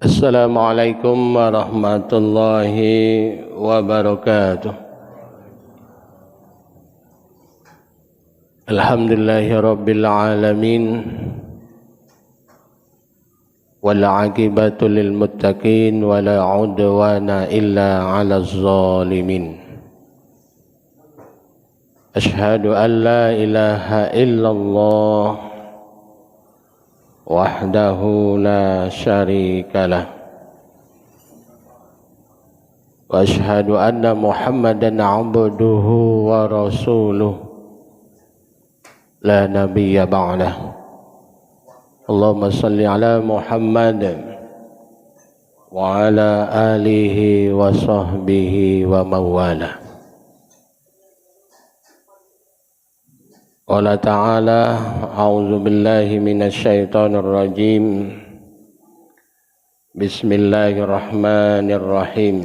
Assalamualaikum warahmatullahi wabarakatuh. Alhamdulillahi rabbil alamin. Wal aqibatu lil muttaqin wa la udwana illa 'alal zalimin. Asyhadu an la ilaha illallah wahdahu la syarika lah. Wa asyhadu anna Muhammadan 'abduhu wa rasuluh la nabiyya ba'dah. Allahumma salli ala Muhammad wa ala alihi wa sahbihi wa mawala. Qala ta'ala a'udzu billahi minasy syaithanir rajim. Bismillahirrahmanirrahim.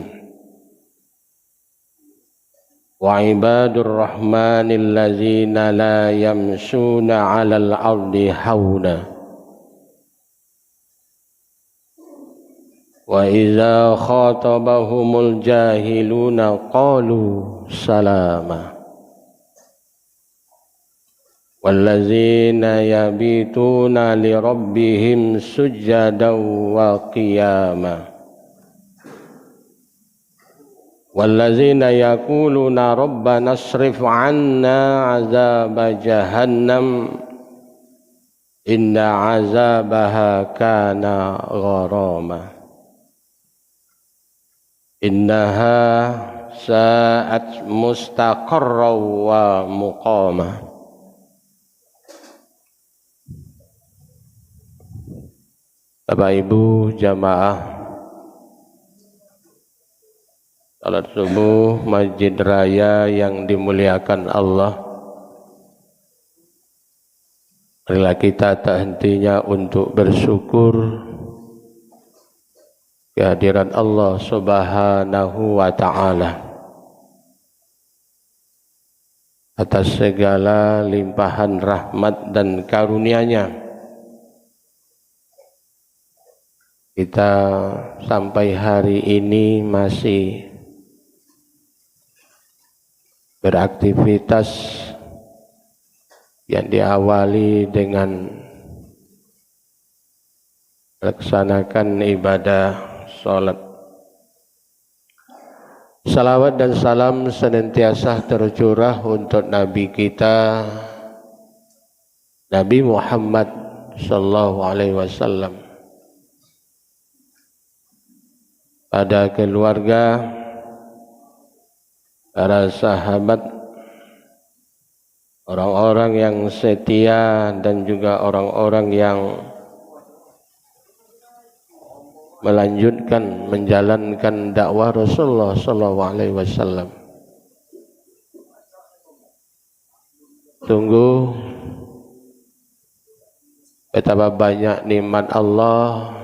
Wa ibadur rahmanil ladzina la yamshuna 'alal ardi hauna wa idza khatabahumul jahiluna qalu salama. Wallazina yabituna li rabbihim sujjadan wa qiyama. Wallazina yaquluna rabbana asrif 'anna 'adzaba jahannam inna 'adzabaha kana gharama. Innaha sa'at mustaqarra wa muqama. Bapak Ibu jamaah salat subuh Masjid Raya yang dimuliakan Allah, marilah kita tak hentinya untuk bersyukur kehadiran Allah Subhanahu wa ta'ala atas segala limpahan rahmat dan karunia-Nya. Kita sampai hari ini masih beraktivitas yang diawali dengan melaksanakan ibadah salat. Salawat dan salam senantiasa tercurah untuk Nabi kita, Nabi Muhammad sallallahu alaihi wasallam, pada keluarga, para sahabat, orang-orang yang setia dan juga orang-orang yang melanjutkan menjalankan dakwah Rasulullah sallallahu alaihi wasallam. Sungguh betapa banyak nikmat Allah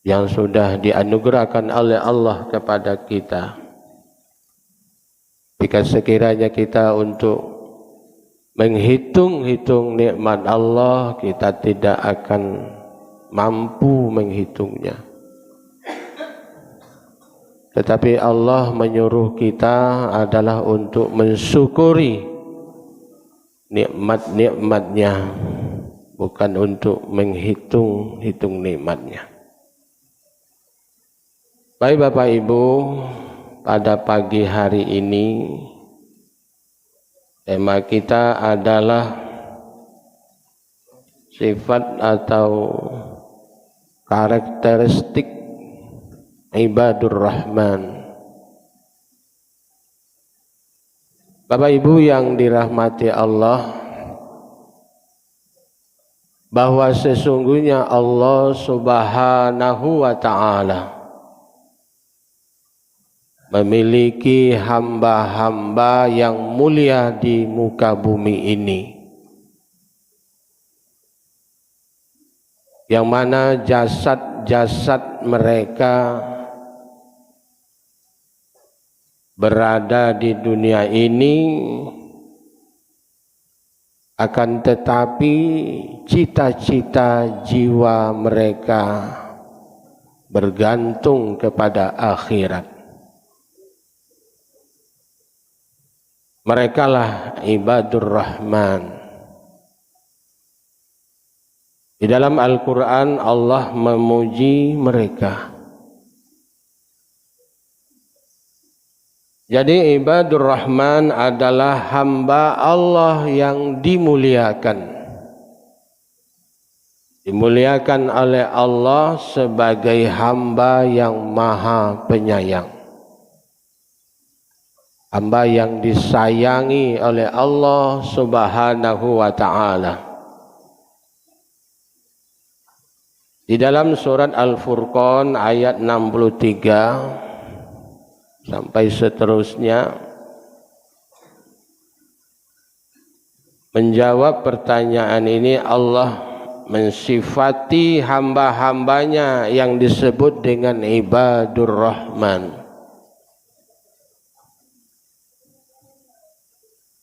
yang sudah dianugerahkan oleh Allah kepada kita. Jika sekiranya kita untuk menghitung-hitung nikmat Allah, kita tidak akan mampu menghitungnya. Tetapi Allah menyuruh kita adalah untuk mensyukuri nikmat-nikmatnya, bukan untuk menghitung-hitung nikmatnya. Baik Bapak Ibu, pada pagi hari ini tema kita adalah sifat atau karakteristik ibadur rahman. Bapak Ibu yang dirahmati Allah, bahwa sesungguhnya Allah Subhanahu wa ta'ala memiliki hamba-hamba yang mulia di muka bumi ini, yang mana jasad-jasad mereka berada di dunia ini akan tetapi cita-cita jiwa mereka bergantung kepada akhirat. Merekalah ibadur rahman. Di dalam Al-Quran Allah memuji mereka. Jadi ibadur rahman adalah hamba Allah yang dimuliakan. Dimuliakan oleh Allah sebagai hamba yang maha penyayang. Hamba yang disayangi oleh Allah Subhanahu wa ta'ala. Di dalam surat Al-Furqan ayat 63 sampai seterusnya menjawab pertanyaan ini, Allah mensifati hamba-hambanya yang disebut dengan ibadur rahman.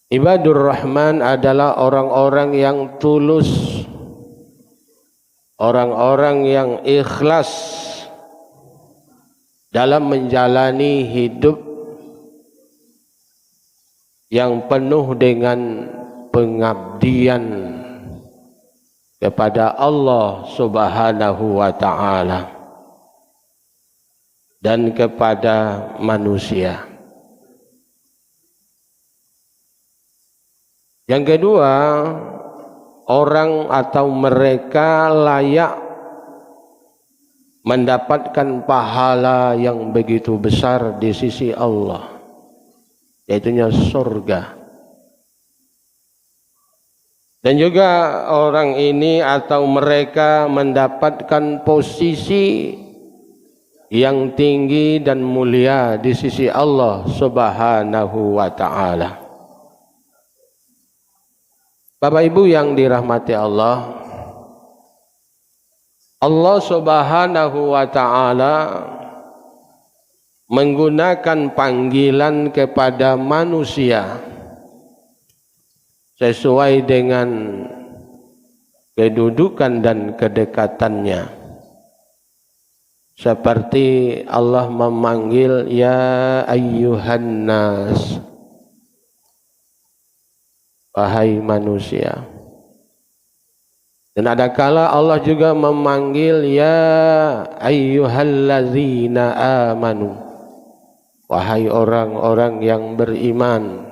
Ibadur rahman adalah orang-orang yang tulus, orang-orang yang ikhlas dalam menjalani hidup yang penuh dengan pengabdian kepada Allah Subhanahu wa ta'ala dan kepada manusia. Yang kedua, orang atau mereka layak mendapatkan pahala yang begitu besar di sisi Allah, yaitunya surga. Dan juga orang ini atau mereka mendapatkan posisi yang tinggi dan mulia di sisi Allah Subhanahu wa ta'ala. Bapak Ibu yang dirahmati Allah, Allah Subhanahu wa ta'ala menggunakan panggilan kepada manusia sesuai dengan kedudukan dan kedekatannya. Seperti Allah memanggil ya ayyuhan nas, wahai manusia. Dan ada kala Allah juga memanggil ya ayyuhallazina amanu, wahai orang-orang yang beriman.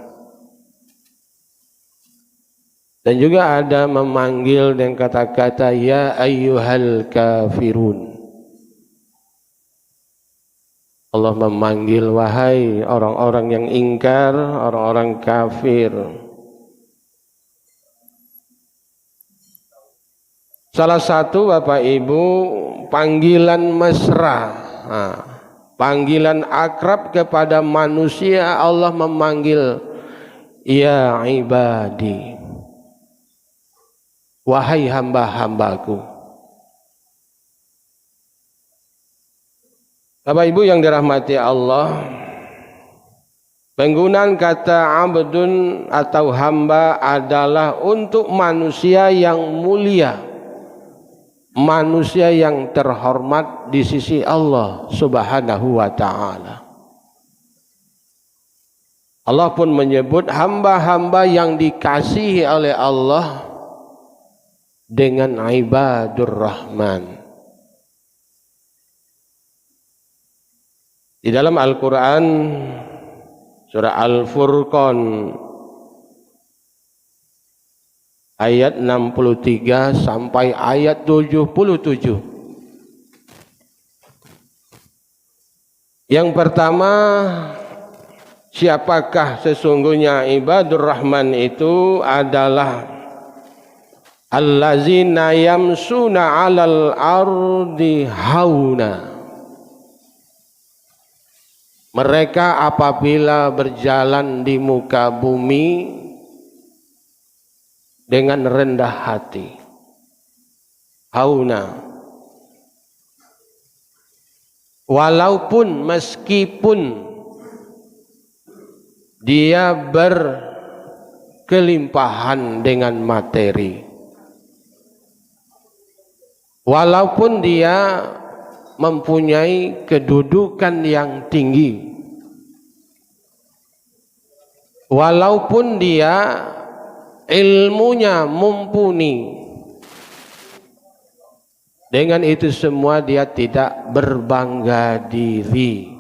Dan juga ada memanggil dengan kata-kata ya ayyuhal kafirun. Allah memanggil wahai orang-orang yang ingkar, orang-orang kafir. Salah satu Bapak Ibu panggilan mesra, panggilan akrab kepada manusia, Allah memanggil ya ibadi, wahai hamba-hambaku. Bapak Ibu yang dirahmati Allah, penggunaan kata abdun atau hamba adalah untuk manusia yang mulia, manusia yang terhormat di sisi Allah Subhanahu wa ta'ala. Allah pun menyebut hamba-hamba yang dikasihi oleh Allah dengan ibadur rahman. Di dalam Al-Quran surah Al-Furqan ayat 63 sampai ayat 77. Yang pertama, siapakah sesungguhnya ibadur rahman itu adalah allazina yamsuna 'alal ardi hauna. Mereka apabila berjalan di muka bumi dengan rendah hati. Hauna. Walaupun meskipun dia kelimpahan dengan materi. Walaupun dia mempunyai kedudukan yang tinggi, walaupun dia ilmunya mumpuni, dengan itu semua dia tidak berbangga diri.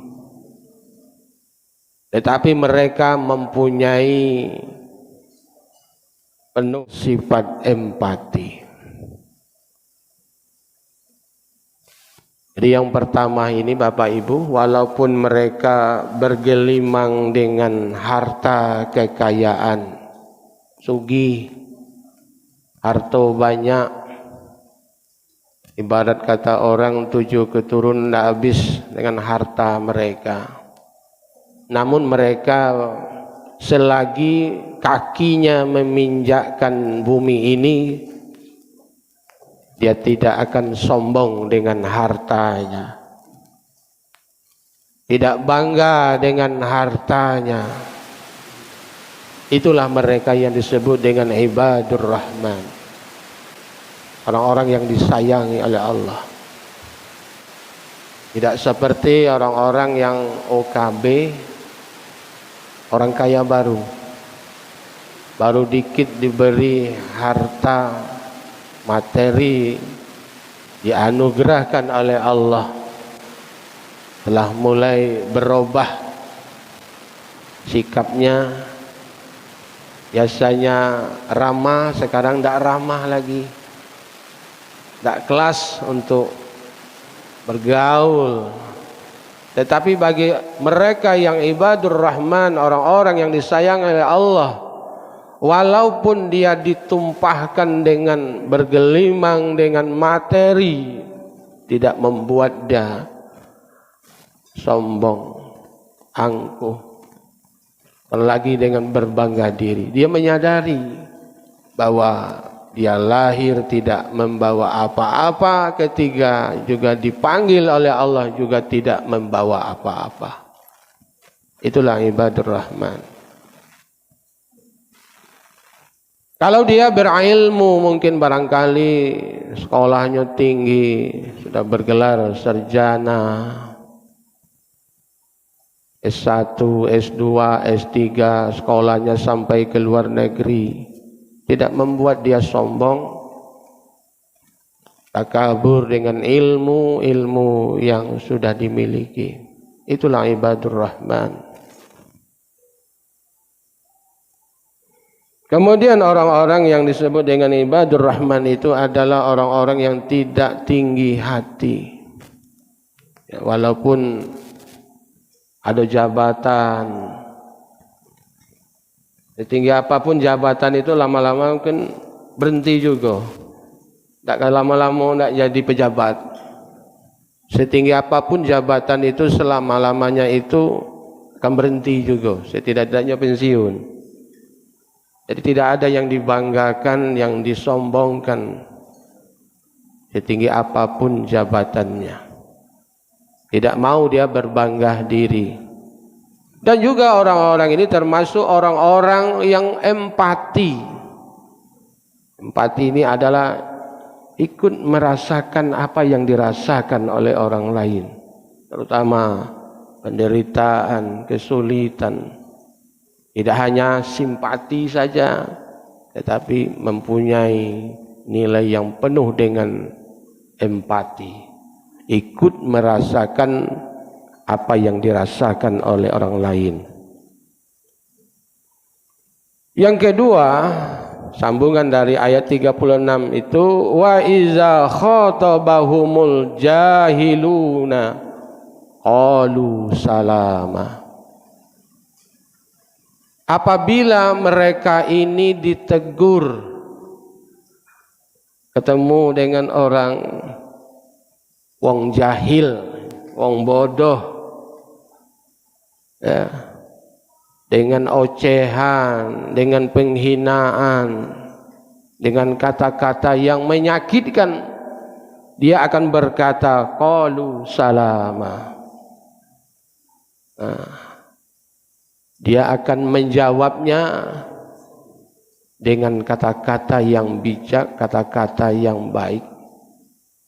Tetapi mereka mempunyai penuh sifat empati. Jadi yang pertama ini Bapak Ibu, walaupun mereka bergelimang dengan harta kekayaan, sugih, harta banyak, ibarat kata orang 7 keturunan tidak habis dengan harta mereka. Namun mereka selagi kakinya meminjakkan bumi ini, dia tidak akan sombong dengan hartanya, tidak bangga dengan hartanya. Itulah mereka yang disebut dengan ibadur rahman, orang-orang yang disayangi oleh Allah. Tidak seperti orang-orang yang OKB, orang kaya baru dikit diberi harta materi, dianugerahkan oleh Allah, telah mulai berubah sikapnya. Biasanya ramah, sekarang tidak ramah lagi, tidak kelas untuk bergaul. Tetapi bagi mereka yang ibadur rahman, orang-orang yang disayang oleh Allah, walaupun dia ditumpahkan dengan bergelimang dengan materi, tidak membuat dia sombong, angkuh, apalagi dengan berbangga diri. Dia menyadari bahwa dia lahir tidak membawa apa-apa, ketika juga dipanggil oleh Allah juga tidak membawa apa-apa. Itulah ibadur rahman. Kalau dia berilmu, mungkin barangkali sekolahnya tinggi, sudah bergelar sarjana, S1, S2, S3, sekolahnya sampai ke luar negeri, tidak membuat dia sombong, takabur dengan ilmu yang sudah dimiliki. Itulah ibadur rahman. Kemudian orang-orang yang disebut dengan ibadur rahman itu adalah orang-orang yang tidak tinggi hati. Ya, walaupun ada jabatan, setinggi apapun jabatan itu lama-lama mungkin berhenti juga. Tak lama-lama tidak jadi pejabat. Setinggi apapun jabatan itu selama-lamanya itu akan berhenti juga. Setidak-tidaknya pensiun. Jadi tidak ada yang dibanggakan, yang disombongkan, setinggi apapun jabatannya. Tidak mau dia berbangga diri. Dan juga orang-orang ini termasuk orang-orang yang empati. Empati ini adalah ikut merasakan apa yang dirasakan oleh orang lain, terutama penderitaan, kesulitan. Tidak hanya simpati saja, tetapi mempunyai nilai yang penuh dengan empati. Ikut merasakan apa yang dirasakan oleh orang lain. Yang kedua, sambungan dari ayat 36 itu, wa iza khatabahumul jahiluna qalu salama. Apabila mereka ini ditegur, ketemu dengan orang wong jahil, wong bodoh, ya, dengan ocehan, dengan penghinaan, dengan kata-kata yang menyakitkan, dia akan berkata qalu salama. Dia akan menjawabnya dengan kata-kata yang bijak, kata-kata yang baik,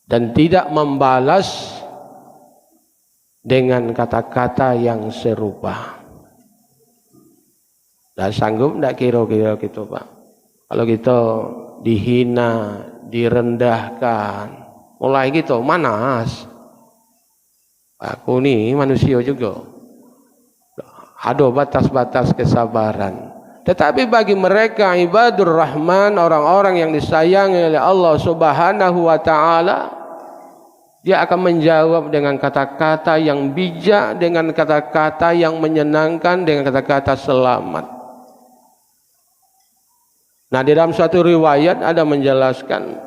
dan tidak membalas dengan kata-kata yang serupa. Tidak sanggup tidak kira-kira gitu Pak. Kalau kita dihina, direndahkan, mulai gitu manas. Aku nih manusia juga. Ada batas-batas kesabaran. Tetapi bagi mereka ibadur rahman, orang-orang yang disayangi oleh Allah Subhanahu wa taala, dia akan menjawab dengan kata-kata yang bijak, dengan kata-kata yang menyenangkan, dengan kata-kata selamat. Nah, di dalam suatu riwayat ada menjelaskan,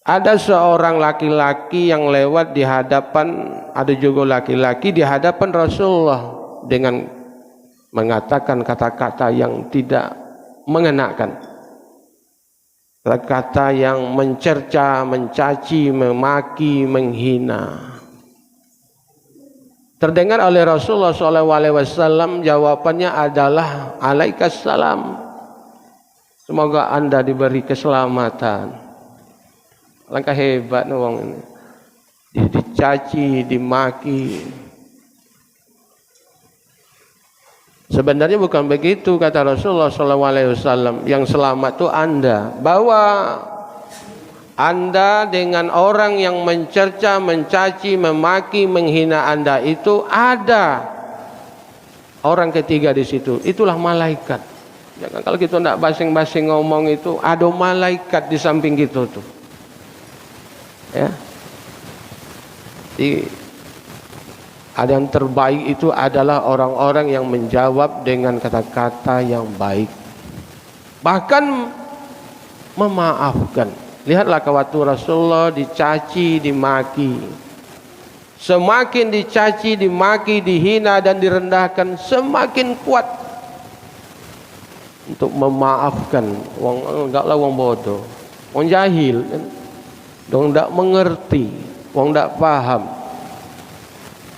ada seorang laki-laki yang lewat di hadapan, ada juga laki-laki di hadapan Rasulullah dengan mengatakan kata-kata yang tidak mengenakan, kata-kata yang mencerca, mencaci, memaki, menghina. Terdengar oleh Rasulullah SAW, jawabannya adalah alaikassalam, semoga anda diberi keselamatan. Langkah hebat wong ini, dicaci, dimaki. Sebenarnya bukan begitu kata Rasulullah SAW. Yang selamat itu anda, bahwa anda dengan orang yang mencerca, mencaci, memaki, menghina anda itu ada orang ketiga di situ. Itulah malaikat. Jangan kalau kita tidak basing-basing ngomong itu, ada malaikat di samping kita tuh. Ya. Ada yang terbaik itu adalah orang-orang yang menjawab dengan kata-kata yang baik, bahkan memaafkan. Lihatlah waktu Rasulullah dicaci, dimaki, semakin dicaci, dimaki, dihina dan direndahkan, semakin kuat untuk memaafkan. Wong enggaklah wong bodoh, wong jahil, dong enggak mengerti, wong enggak paham,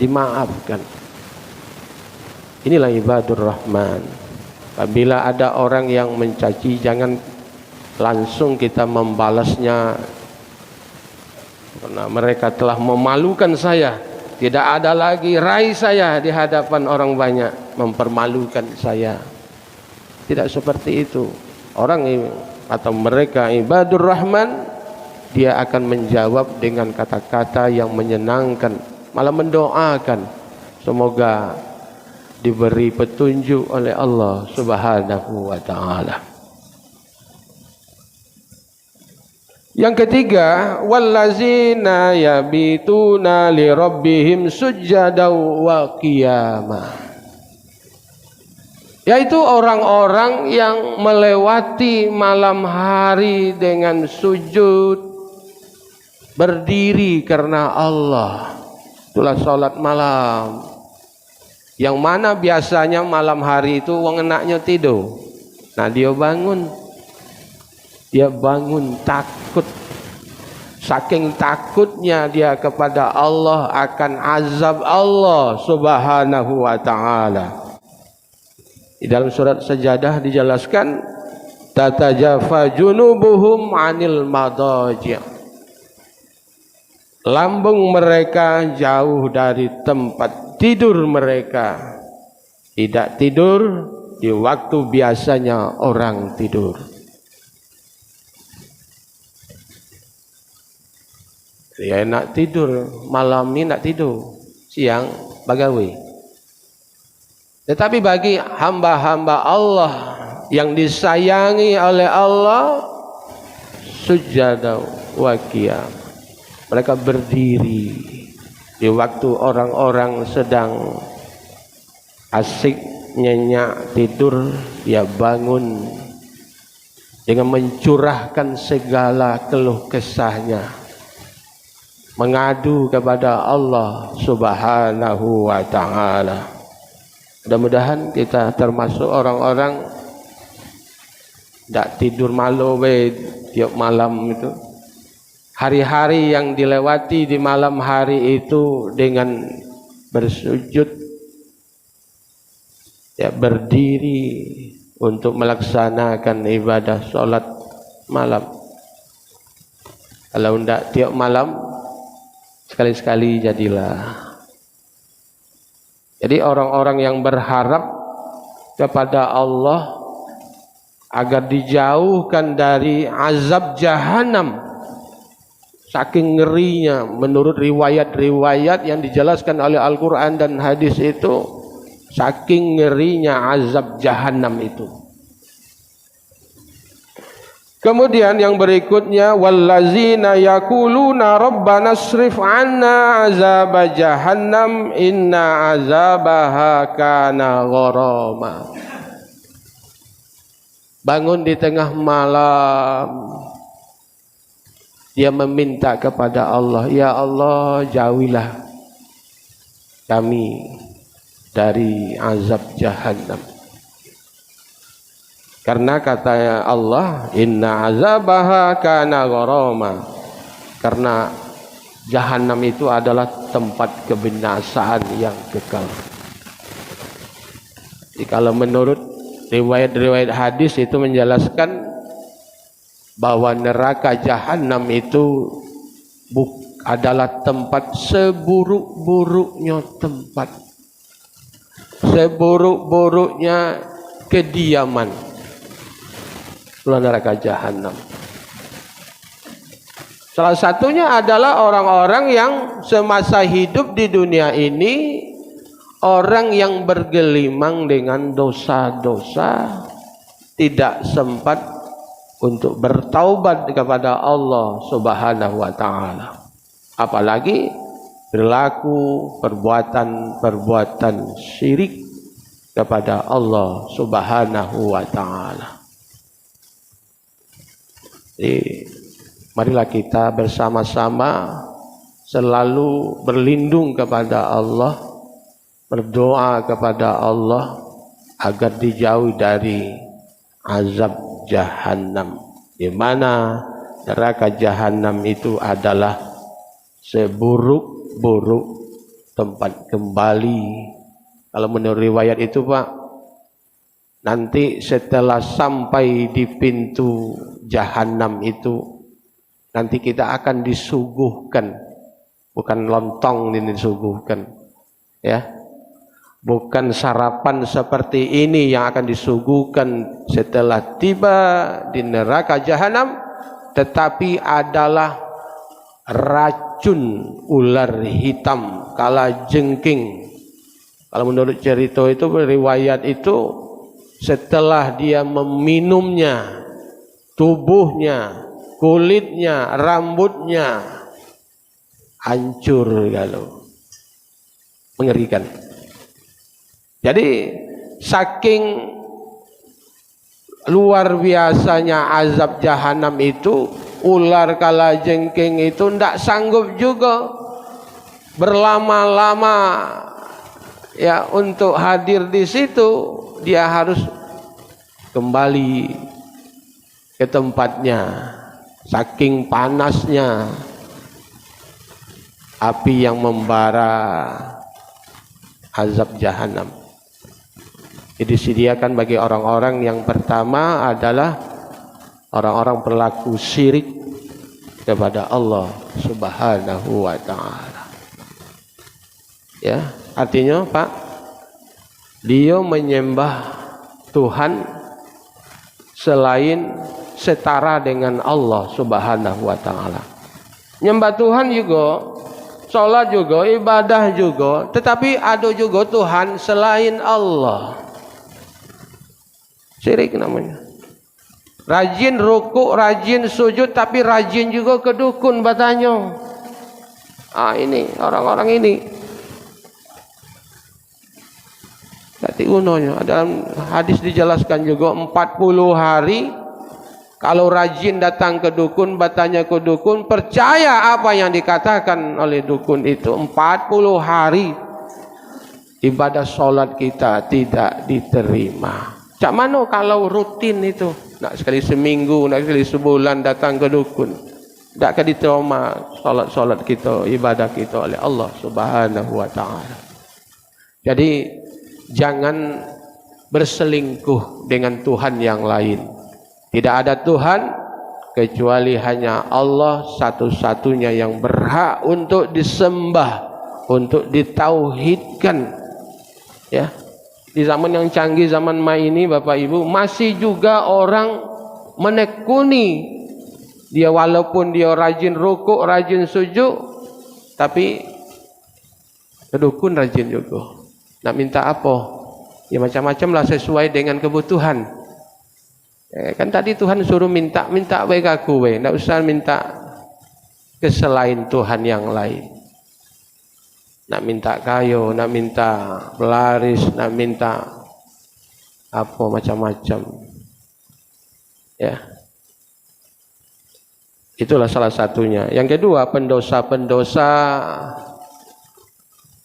dimaafkan. Inilah ibadur rahman. Apabila ada orang yang mencaci, jangan langsung kita membalasnya, karena mereka telah memalukan saya. Tidak ada lagi raih saya di hadapan orang banyak, mempermalukan saya. Tidak seperti itu. Orang atau mereka ibadur rahman, dia akan menjawab dengan kata-kata yang menyenangkan, malah mendoakan semoga diberi petunjuk oleh Allah Subhanahu wa taala. Yang ketiga, wallazina yabituna li rabbihim sujjadan wa qiyamah. Yaitu orang-orang yang melewati malam hari dengan sujud, berdiri karena Allah. Itulah salat malam. Yang mana biasanya malam hari itu wong enaknya tidur. Nah, dia bangun. Dia bangun takut. Saking takutnya dia kepada Allah akan azab Allah Subhanahu wa taala. Di dalam surat Sajadah dijelaskan, tatajafa junubuhum 'anil madaji'. Lambung mereka jauh dari tempat tidur mereka. Tidak tidur di waktu biasanya orang tidur. Dia nak tidur malam ini, nak tidur siang bagawe. Tetapi bagi hamba-hamba Allah yang disayangi oleh Allah, sujada wa qiyam, mereka berdiri di waktu orang-orang sedang asik nyenyak tidur, dia bangun dengan mencurahkan segala keluh kesahnya, mengadu kepada Allah Subhanahu wa taala. Mudah-mudahan kita termasuk orang-orang tidak tidur malam tiap malam itu. Hari-hari yang dilewati di malam hari itu dengan bersujud, ya berdiri untuk melaksanakan ibadah solat malam. Kalau tidak tiap malam, sekali-sekali jadilah. Jadi orang-orang yang berharap kepada Allah agar dijauhkan dari azab jahanam, saking ngerinya menurut riwayat-riwayat yang dijelaskan oleh Al-Quran dan hadis itu, saking ngerinya azab jahanam itu. Kemudian yang berikutnya, wallazina yaquluna rabbana asrif 'anna 'azaba jahannam inna 'azabaha kana gharama. Bangun di tengah malam, dia meminta kepada Allah, ya Allah, jauhilah kami dari azab jahannam. Karena kata Allah, inna azabaha kana gharama. Karena jahanam itu adalah tempat kebinasaan yang kekal. Jadi kalau menurut riwayat-riwayat hadis itu menjelaskan bahwa neraka jahanam itu adalah tempat seburuk-buruknya tempat, seburuk-buruknya kediaman. Neraka jahanam. Salah satunya adalah orang-orang yang semasa hidup di dunia ini, orang yang bergelimang dengan dosa-dosa, tidak sempat untuk bertaubat kepada Allah Subhanahu wa taala. Apalagi berlaku perbuatan-perbuatan syirik kepada Allah Subhanahu wa taala. Jadi, marilah kita bersama-sama selalu berlindung kepada Allah, berdoa kepada Allah agar dijauhi dari azab jahanam, di mana neraka jahanam itu adalah seburuk-buruk tempat kembali. Kalau menurut riwayat itu, Pak, nanti setelah sampai di pintu jahanam itu, nanti kita akan disuguhkan, bukan lontong ini disuguhkan, ya, bukan sarapan seperti ini yang akan disuguhkan setelah tiba di neraka jahanam, tetapi adalah racun ular hitam kalajengking. Kalau menurut cerita itu, riwayat itu, setelah dia meminumnya, tubuhnya, kulitnya, rambutnya hancur, kalau mengerikan. Jadi saking luar biasanya azab jahanam itu, ular kalajengking itu tidak sanggup juga berlama-lama ya untuk hadir di situ. Dia harus kembali ke tempatnya, saking panasnya api yang membara azab jahanam. Jadi disediakan bagi orang-orang yang pertama adalah orang-orang pelaku syirik kepada Allah Subhanahu wa taala. Ya, artinya, Pak, dia menyembah Tuhan selain setara dengan Allah Subhanahu wa taala. Nyembah Tuhan juga, sholat juga, ibadah juga, tetapi ada juga Tuhan selain Allah. Syirik namanya. Rajin rukuk, rajin sujud, tapi rajin juga ke dukun batanya. Ini orang-orang ini. Berarti unonya. Dalam hadis dijelaskan juga 40 hari kalau rajin datang ke dukun, bertanya ke dukun, percaya apa yang dikatakan oleh dukun itu, 40 hari ibadah sholat kita tidak diterima. Cak mana kalau rutin itu, nak sekali seminggu, nak sekali sebulan datang ke dukun, tak akan diterima sholat kita, ibadah kita oleh Allah Subhanahu wa taala. Jadi jangan berselingkuh dengan Tuhan yang lain. Tidak ada Tuhan kecuali hanya Allah satu-satunya yang berhak untuk disembah, untuk ditauhidkan. Ya, di zaman yang canggih, zaman ini Bapak Ibu, masih juga orang menekuni dia, walaupun dia rajin rukuk, rajin sujud, tapi kedukun rajin juga. Nak minta apa? Ya macam-macam lah sesuai dengan kebutuhan. Kan tadi Tuhan suruh minta baik aku, tidak usah minta ke selain Tuhan yang lain. Nak minta kayu, nak minta pelaris, nak minta apa macam-macam. Ya. Itulah salah satunya. Yang kedua, pendosa-pendosa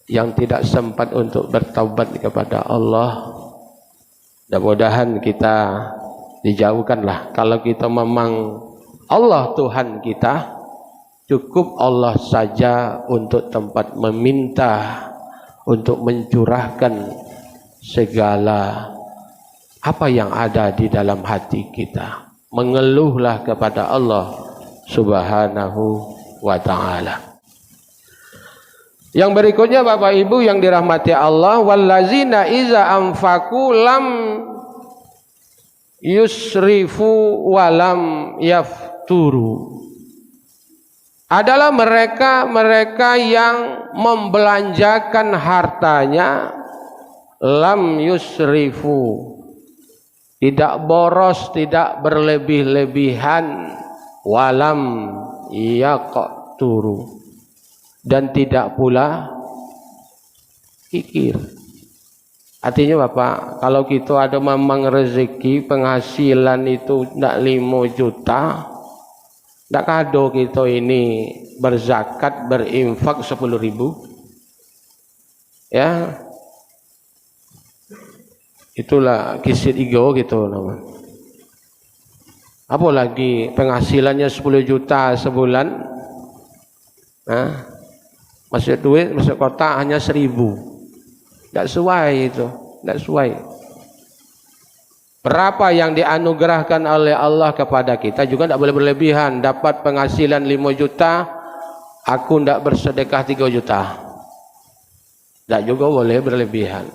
yang tidak sempat untuk bertaubat kepada Allah. Mudah-mudahan kita dijauhkanlah. Kalau kita memang Allah Tuhan kita, cukup Allah saja untuk tempat meminta, untuk mencurahkan segala apa yang ada di dalam hati kita. Mengeluhlah kepada Allah Subhanahu wa ta'ala. Yang berikutnya Bapak Ibu yang dirahmati Allah, wallazina iza anfaqu lam yusrifu walam yafturu. Adalah mereka yang membelanjakan hartanya lam yusrifu, tidak boros, tidak berlebih-lebihan, walam yaqturu, dan tidak pula kikir. Artinya Bapak, kalau kita ada memang rezeki penghasilan itu tidak 5 juta, tidak kado kita ini berzakat, berinfak 10.000. Ya, itulah kisit ego gitu namanya. Apalagi penghasilannya 10 juta sebulan, masuk duit, masuk kotak hanya 1.000. Tidak sesuai itu, tidak sesuai. Berapa yang dianugerahkan oleh Allah kepada kita juga tidak boleh berlebihan. Dapat penghasilan 5 juta, aku tidak bersedekah 3 juta. Tidak juga boleh berlebihan.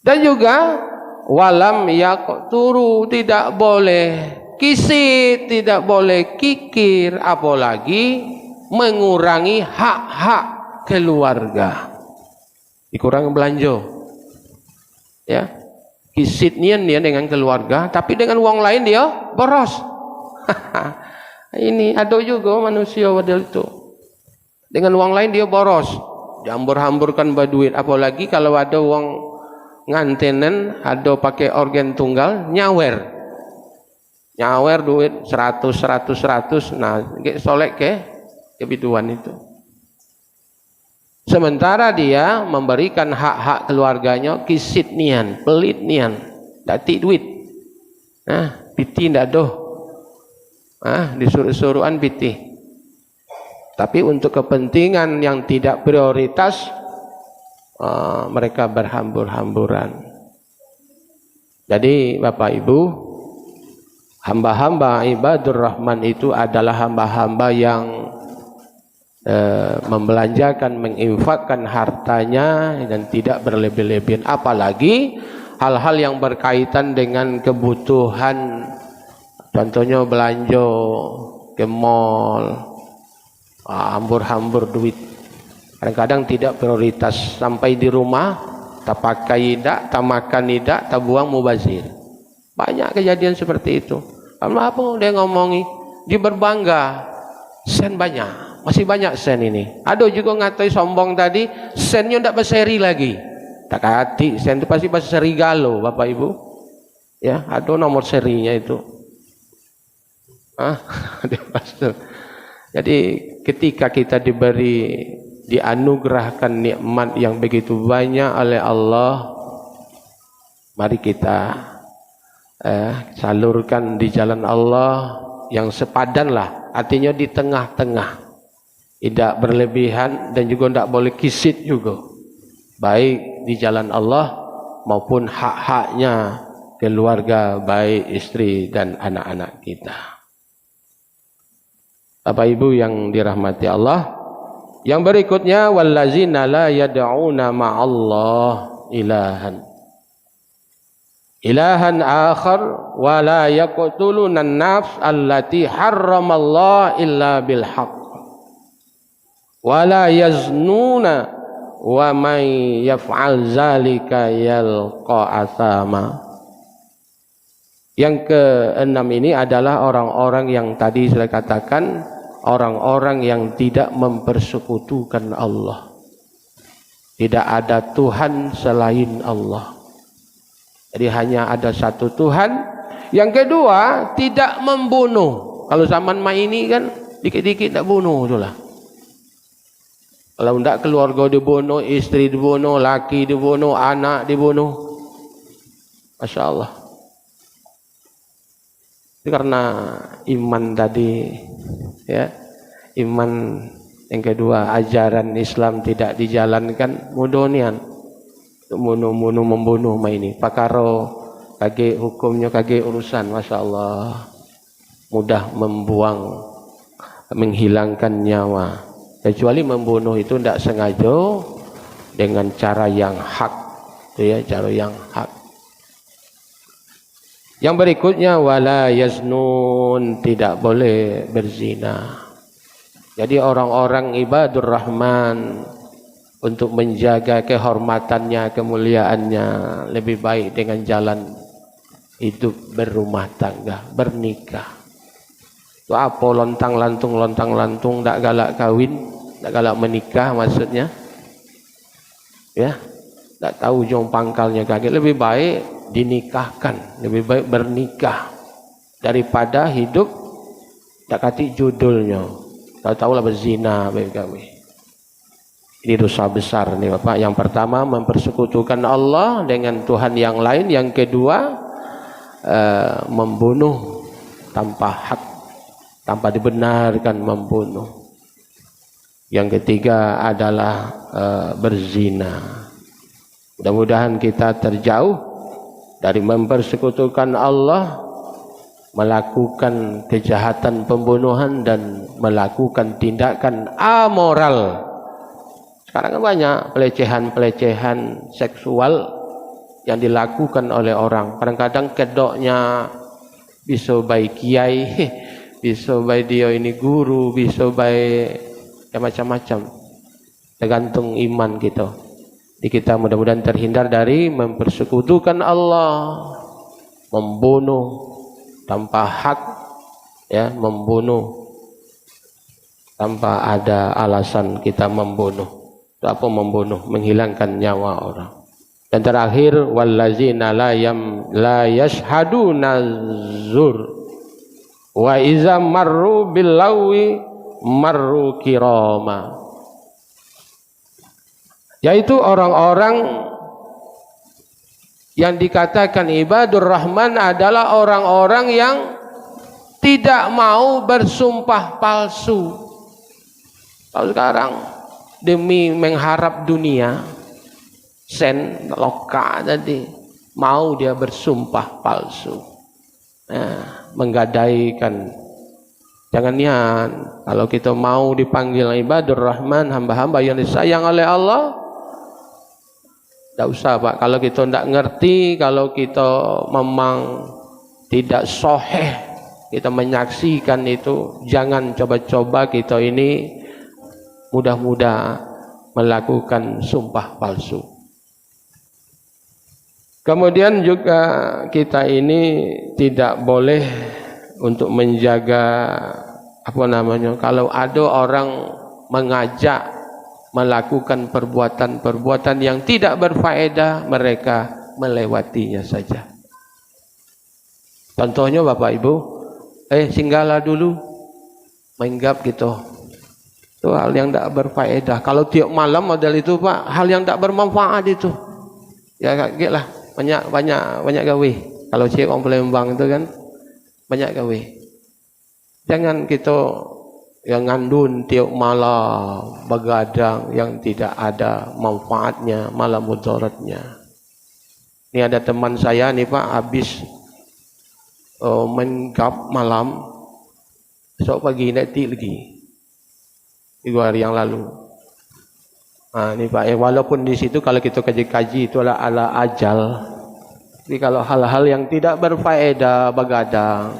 Dan juga walam yaqturu, tidak boleh kisit, tidak boleh kikir, apalagi mengurangi hak-hak keluarga. Dikurangi belanja. Ya. Kisit nian dia dengan keluarga, tapi dengan uang lain dia boros. Ini ada juga manusia model itu. Dengan uang lain dia boros. Diambur-hamburkan berduit, apalagi kalau ada uang ngantenen, ada pakai organ tunggal, nyawer duit 100, nah solek ke kebiduan itu. Sementara dia memberikan hak-hak keluarganya kisit nian, pelit nian, dati duit. Piti ndak doh. Disuruh-suruhan piti. Tapi untuk kepentingan yang tidak prioritas, mereka berhambur-hamburan. Jadi Bapak Ibu, hamba-hamba ibadur rahman itu adalah hamba-hamba yang membelanjakan, menginfakkan hartanya dan tidak berlebih-lebihan, apalagi hal-hal yang berkaitan dengan kebutuhan, contohnya belanja ke mall, hambur-hambur duit. Kadang-kadang tidak prioritas, sampai di rumah tak pakai tidak, tak makan tidak, tak buang mubazir. Banyak kejadian seperti itu. Apa dia ngomongi, dia berbangga sen banyak, masih banyak sen ini. Ada juga ngatai sombong tadi, sennya tidak berseri lagi. Tak hati, sen itu pasti berseri galau Bapak Ibu. Ya, ada nomor serinya itu. Jadi ketika kita dianugerahkan nikmat yang begitu banyak oleh Allah, mari kita salurkan di jalan Allah yang sepadan lah, artinya di tengah-tengah, tidak berlebihan dan juga tidak boleh kisit juga, baik di jalan Allah maupun hak-haknya keluarga, baik istri dan anak-anak kita. Bapak Ibu yang dirahmati Allah, yang berikutnya wallazina la yad'una ma'allah ilahan akhar wa la yaqtuluna an-nafs allati harramallah illa bil haqq wa la yaznuna wa man yaf'al zalika yalqa athama. Yang keenam ini adalah orang-orang yang tadi saya katakan, orang-orang yang tidak mempersekutukan Allah. Tidak ada Tuhan selain Allah. Jadi hanya ada satu Tuhan. Yang kedua, tidak membunuh. Kalau zaman ini kan dikit-dikit tak bunuh itulah. Kalau tidak keluarga dibunuh, istri dibunuh, laki dibunuh, anak dibunuh. Masya Allah. Itu karena iman tadi, ya, iman yang kedua, ajaran Islam tidak dijalankan, mudonian, bunuh membunuh ini. Pakaro kage hukumnya kage urusan, masya Allah, mudah membuang, menghilangkan nyawa. Kecuali membunuh itu tidak sengaja dengan cara yang hak, ya, cara yang hak. Yang berikutnya wala yaznun, tidak boleh berzina. Jadi orang-orang ibadur rahman untuk menjaga kehormatannya, kemuliaannya lebih baik dengan jalan hidup berumah tangga, bernikah. Itu apa lontang-lantung tak galak kawin, tak galak menikah maksudnya. Ya, tak tahu ujung pangkalnya kaget. Lebih baik dinikahkan, lebih baik bernikah daripada hidup tak kati judulnya. Tahu-tahu lah berzina baik-baik. Ini dosa besar nih Bapak. Yang pertama mempersekutukan Allah dengan Tuhan yang lain. Yang kedua membunuh tanpa hak, tanpa dibenarkan membunuh. Yang ketiga adalah berzina. Mudah-mudahan kita terjauh dari mempersekutukan Allah, melakukan kejahatan pembunuhan dan melakukan tindakan amoral. Sekarang kan banyak pelecehan seksual yang dilakukan oleh orang. Kadang-kadang kedoknya bisa baik kiai, bisa baik dia ini guru, bisa baik ya macam-macam. Tergantung iman kita. Jadi kita mudah-mudahan terhindar dari mempersekutukan Allah, membunuh tanpa hak, ya, membunuh tanpa ada alasan kita membunuh. Apa membunuh? Menghilangkan nyawa orang. Dan terakhir wallazina la yashhaduna zur wa iza marru bil lawi marru kirama. Yaitu orang-orang yang dikatakan ibadur rahman adalah orang-orang yang tidak mau bersumpah palsu. Kalau sekarang demi mengharap dunia, sen loka tadi, mau dia bersumpah palsu, menggadaikan. Jangan niat. Kalau kita mau dipanggil ibadur rahman, hamba-hamba yang disayang oleh Allah, tidak usah Pak. Kalau kita tidak ngerti, kalau kita memang tidak soheh, kita menyaksikan itu, jangan coba-coba kita ini mudah-mudah melakukan sumpah palsu. Kemudian juga kita ini tidak boleh untuk menjaga kalau ada orang mengajak melakukan perbuatan-perbuatan yang tidak berfaedah, mereka melewatinya saja. Contohnya Bapak Ibu, singgahlah dulu, menggap gitu. Itu hal yang tidak berfaedah. Kalau tiap malam model itu Pak, hal yang tidak bermanfaat itu. Ya kaget lah, banyak gawe. Kalau cek orang Palembang itu kan banyak gawe. Jangan kita yang ngandun tiap malam begadang yang tidak ada manfaatnya, malah mudaratnya. Ini ada teman saya nih Pak, habis main golf malam, besok pagi nanti lagi 3 hari yang lalu. Ini Pak, walaupun di situ kalau kita kaji-kaji itu adalah ala ajal, tapi kalau hal-hal yang tidak berfaedah begadang.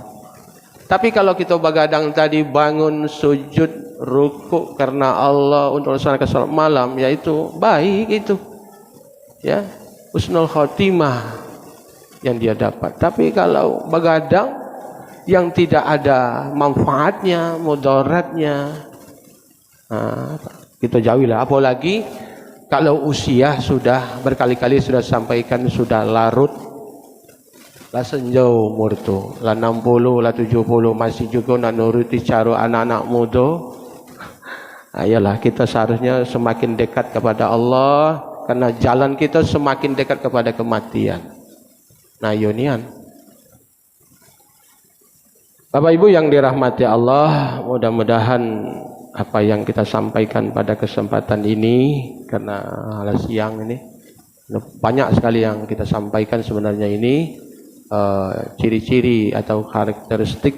Tapi kalau kita begadang tadi bangun sujud rukuk karena Allah untuk melaksanakan salat malam, yaitu baik itu, ya, husnul khotimah yang dia dapat. Tapi kalau begadang yang tidak ada manfaatnya, mudaratnya, kita jauhilah. Apalagi kalau usia sudah berkali-kali sudah sampaikan sudah larut, lah senjau umur tu, lah 60, lah 70 masih juga nak nuruti cara anak-anak muda. Ayolah, kita seharusnya semakin dekat kepada Allah, karena jalan kita semakin dekat kepada kematian. Nah, yonian. Bapak Ibu yang dirahmati Allah, mudah-mudahan apa yang kita sampaikan pada kesempatan ini, karena siang ini banyak sekali yang kita sampaikan sebenarnya ini, ciri-ciri atau karakteristik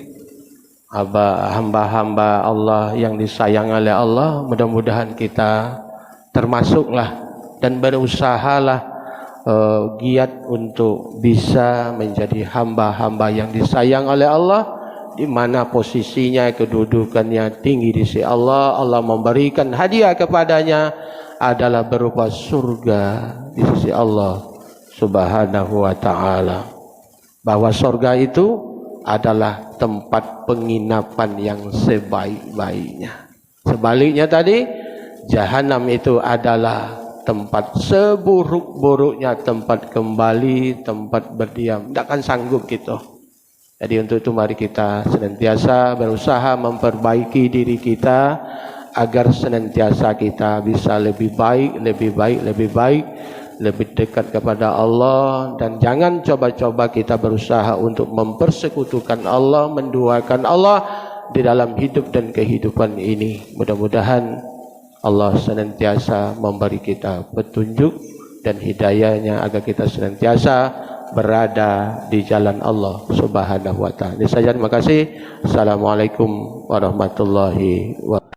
hamba-hamba Allah yang disayang oleh Allah. Mudah-mudahan kita termasuklah dan berusahalah giat untuk bisa menjadi hamba-hamba yang disayang oleh Allah, di mana posisinya, kedudukannya tinggi di sisi Allah. Allah memberikan hadiah kepadanya adalah berupa surga di sisi Allah Subhanahu wa ta'ala, bahwa surga itu adalah tempat penginapan yang sebaik-baiknya. Sebaliknya tadi, jahanam itu adalah tempat seburuk-buruknya tempat kembali, tempat berdiam. Tidak akan sanggup kita. Jadi untuk itu mari kita senantiasa berusaha memperbaiki diri kita agar senantiasa kita bisa lebih baik, lebih baik, lebih baik, lebih dekat kepada Allah. Dan jangan coba-coba kita berusaha untuk mempersekutukan Allah, menduakan Allah di dalam hidup dan kehidupan ini. Mudah-mudahan Allah senantiasa memberi kita petunjuk dan hidayahnya agar kita senantiasa berada di jalan Allah Subhanahu wa ta'ala. Ini saja, terima kasih. Assalamualaikum warahmatullahi wabarakatuh.